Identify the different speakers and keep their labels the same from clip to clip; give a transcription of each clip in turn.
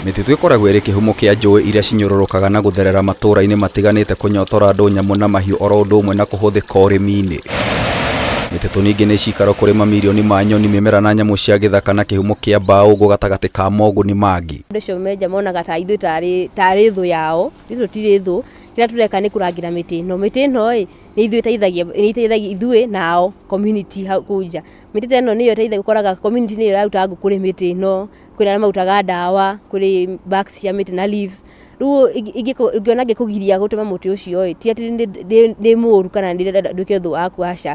Speaker 1: Mĩtitũ ĩkoragwo ĩrĩ kĩhumo kĩa njũĩ iria cinyororokaga na gũtherera matũũra-inĩ matiganĩte kũnyotora andũ, nyamũ na mahiũ oro ũndũ ũmwe na kũhũthĩka ũrĩmi-inĩ. Mĩtitũ ningĩ nĩ cikaro kũrĩ mamirioni ma nyoni, mĩmera na nyamũ cia gĩthaka na kĩhumo kĩa mbaũ gatagatĩ ka moguni mangĩ.
Speaker 2: Ũndũ ũcio menja monaga ta ithuĩ tarĩ thũ yao, ithuĩ tũtirĩ thũ, kĩrĩa tũreka nĩ kũrangĩra mĩtĩ ĩno. Mĩtĩ ĩno nĩ iteithagia ithuĩ nao community kũu nja. Mĩtĩ ĩno nĩyo ĩteithagia, ũkoraga community nĩyo ĩraruta ngũ kũrĩ mĩtĩ ĩno, kwĩna arĩa marutaga ndawa kũrĩ barks cia mĩtĩ na leaves. Rĩu ingĩona ngĩkũgiria gũtema mũtĩ ũcio ti atĩ ndĩ mũũru kana nduĩke thũ waku, aca.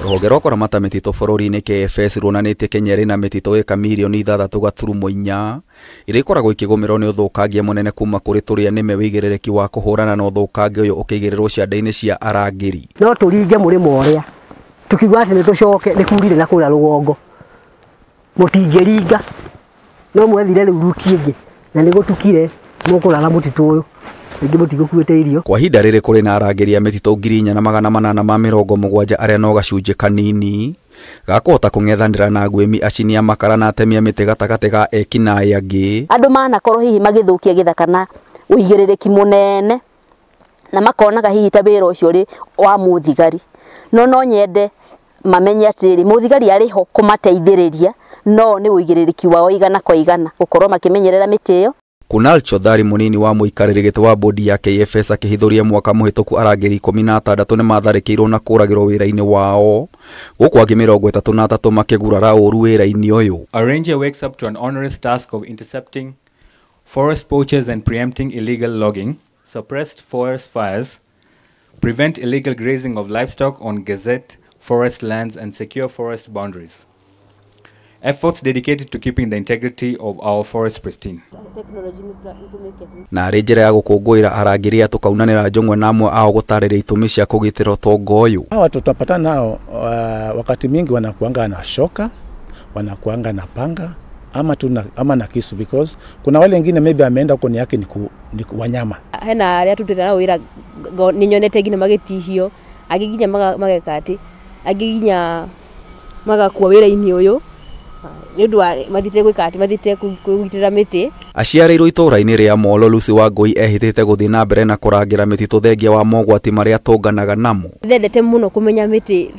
Speaker 1: Rũhonge rwa kũramata mĩtitũ bũrũri-inĩ KFS ruonanĩtie Kenya ĩrĩ na mĩtitũ ĩka mirioni 6.4 ĩrĩa ikoragwo ikĩgũmĩrwo nĩ ũthũkangia mũnene kuma kũrĩ tũrĩa nĩme wĩigĩrĩrĩki wa kũhũrana na ũthũkangia ũyũ ũkĩigĩrĩrwo cianda-inĩ cia arangĩri.
Speaker 3: No tũringe mũrĩmo ũrĩa tukiuga atĩ nĩ tũcoke nĩ kurire na kũrĩa rũgongo, mũtingĩringa no mwethire rĩu ruti ĩngĩ na nĩ gũtukire mũkũrara mũtitũ ũyũ ingĩ mũtigũkuĩte irio.
Speaker 1: Kwa ihinda rĩrĩ kũrĩ na arangĩri a mĩtitũ 4,870 arĩa no gacunjĩ kanini gakũhota kũng'ethanĩra na agwĩmi, acini a makara na atemi a mĩtĩ gatagatĩ ga eki na angĩ.
Speaker 4: Andũ manakorwo hihi magĩthũkia gĩthaka na ũigĩrĩrĩki mũnene na makonaga hihi ta wĩra ũcio ũrĩ wa mũthigari, no nyende mamenye atĩrĩ mũthigari arĩ ho kũmateithĩrĩria, no nĩ ũigĩrĩrĩki wao igana kwa igana gũkorwo makĩmenyerera mĩtĩ ĩyo.
Speaker 1: Kunal Chodhari, munini wa mũikarĩri gĩtĩ wa bodi ya KFS, akĩhithũria mwaka mũhĩtũku arangĩri 16 nĩ matharĩkĩirwo na kũragĩrwo wĩra-inĩ wao, gũkũ angĩ 33 makĩgurara ũru wĩra-inĩ ũyũ.
Speaker 5: A ranger wakes up to an onerous task of intercepting forest poachers and preempting illegal logging, suppressed forest fires, prevent illegal grazing of livestock on gazette forest lands and secure forest boundaries. Efforts dedicated to keeping the integrity of our forest pristine.
Speaker 1: Na arĩ njĩra ya gũkũngũĩra arangĩri a tũkaunanĩra njũng'we na amwe ao gũtarĩria itũmi cia kũgitĩra ũtonga ũyũ.
Speaker 6: Hawa tutapatana nao wakati mingi wanakuanga na shoka, wanakuanga na panga ama na kisu, because kuna wale wengine maybe ameenda huko ni yake ni wanyama.
Speaker 2: Hena arĩa tutĩra nao wĩra nĩ nyonete nginya magĩtihio, angĩ nginya mageka atĩ, angĩ nginya magakua wĩra-inĩ ũyũ nĩ ũndũ wa mathite gwĩka atĩ mathite kũgitĩra mĩtĩ. Aciarĩirwo
Speaker 1: itũũra-inĩ rĩa Molo, Lucy Wangui ehĩtĩte gũthiĩ na mbere na kũrangĩra mĩtitũ thengia wa mogwati marĩa tũnganaga namo.
Speaker 2: Ndendete mũno kũmenya mĩtĩ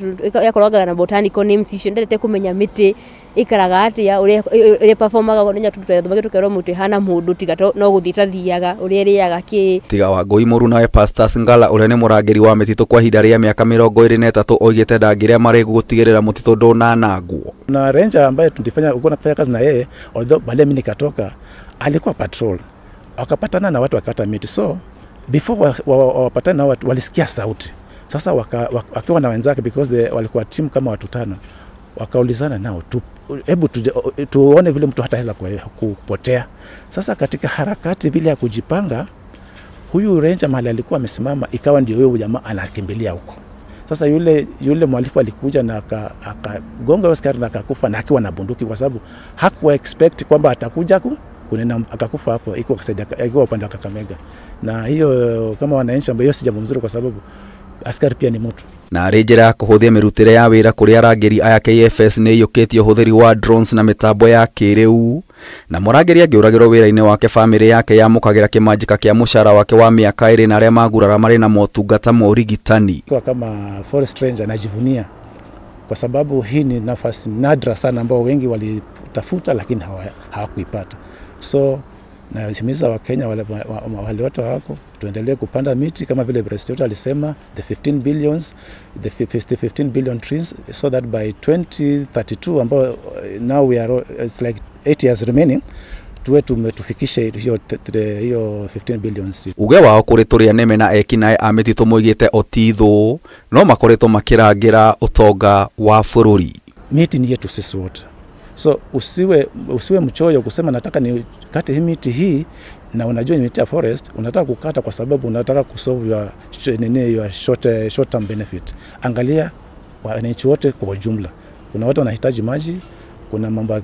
Speaker 2: yakoragwo na botanical names icio, ndendete kũmenya mĩtĩ ikaraga atĩa, ũrĩa performaga nginya tũkerwo mũtĩ hana mũndũ tiga no gũthiĩ tathiaga ũrĩa ĩrĩaga kĩ. Tiga Wangui mũru nawe Pastor Ngala ũrĩa nĩ mũrangĩri wa mĩtitũ kwa ihinda rĩa mĩaka 23 oigĩte ndangĩrĩa marĩ gũtigĩrĩra mũtitũ ndũnanangwo.
Speaker 6: Na ranger ambaye tulifanya kazi na yeye, although baadaye mimi nikatoka, alikuwa patrol, wakapatana na watu wakata miti, so before wapatana na watu walisikia sauti. Sasa wakiwa na wenzake, because walikuwa timu kama watu 5, wakaulizana nao hebu tuone vile mtu hataweza kupotea. Sasa katika harakati vile ya kujipanga, huyu ranger mahali alikuwa amesimama ikawa ndio huyo jamaa anakimbilia huko. Sasa yule mwalifu alikuja na akagonga askari na akakufa, na akiwa na bunduki, kwa sababu hakuwa expect kwamba atakuja kunena, akakufa hapo iko upande wa Kakamega. Na hiyo kama wananchi ambayo si jambo mzuri, kwa sababu askari pia ni mtu.
Speaker 1: Na arĩ njĩra ya kũhũthia mĩrutĩre ya wĩra kũrĩ arangĩri aya KFS nĩ ĩiyũkĩtie ũhũthĩri wa drones na mĩtambo ya kĩrĩu, na mũrangĩri angĩũragĩrwo wĩra-inĩ wake famĩlĩ yake yamũkagĩra kĩmanjĩka kĩa mũcara wake wa mĩaka 2 na arĩa magurara marĩ na motungata ma ũrigitani.
Speaker 6: Kama forest ranger najivunia kwa sababu hii ni nafasi nadra sana ambao wengi walitafuta lakini hawakuipata. So na himiza wa Kenya wale wote wako tuendelee kupanda miti kama vile President alisema, the 15 billion trees, so that by 2032 ambao now it's like 8 years remaining, tufikishe hiyo 15 billion.
Speaker 1: Uge wao kũrĩ tũrĩa nĩme na eki nae a mĩtitũ moigĩte otithũ no makoretwo makĩrangĩra ũtonga wa bũrũri.
Speaker 6: Miti ni yetu sisi wote, so usiwe mchoyo kusema nataka ni kate hii miti hii, na unajua ni miti ya forest unataka kukata kwa sababu unataka kusolve your short term benefit. Angalia wananchi wote kwa jumla, kuna watu wanahitaji maji, kuna mambo ya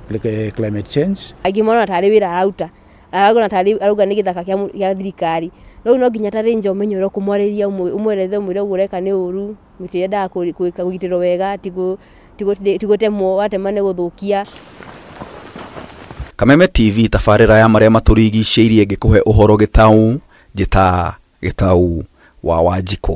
Speaker 6: climate change.
Speaker 2: Agimona tarĩ wĩra arauta aragona tarĩ arauga nĩ gĩthaka kĩa thirikari, no nginya tarĩ nje ũmenyerwo kũmwarĩria ũmwerethe ũmwĩre ũreka nĩ ũru, mĩtĩ yendaga kũgitĩrwo wega, tigũtemwo watema nĩ gũthũkia.
Speaker 1: Kameme TV tabarĩra ya marĩa matũrigicĩirie ngĩkũhe ũhoro gĩtaũ njĩta gĩtaũ wa Wanjikũ.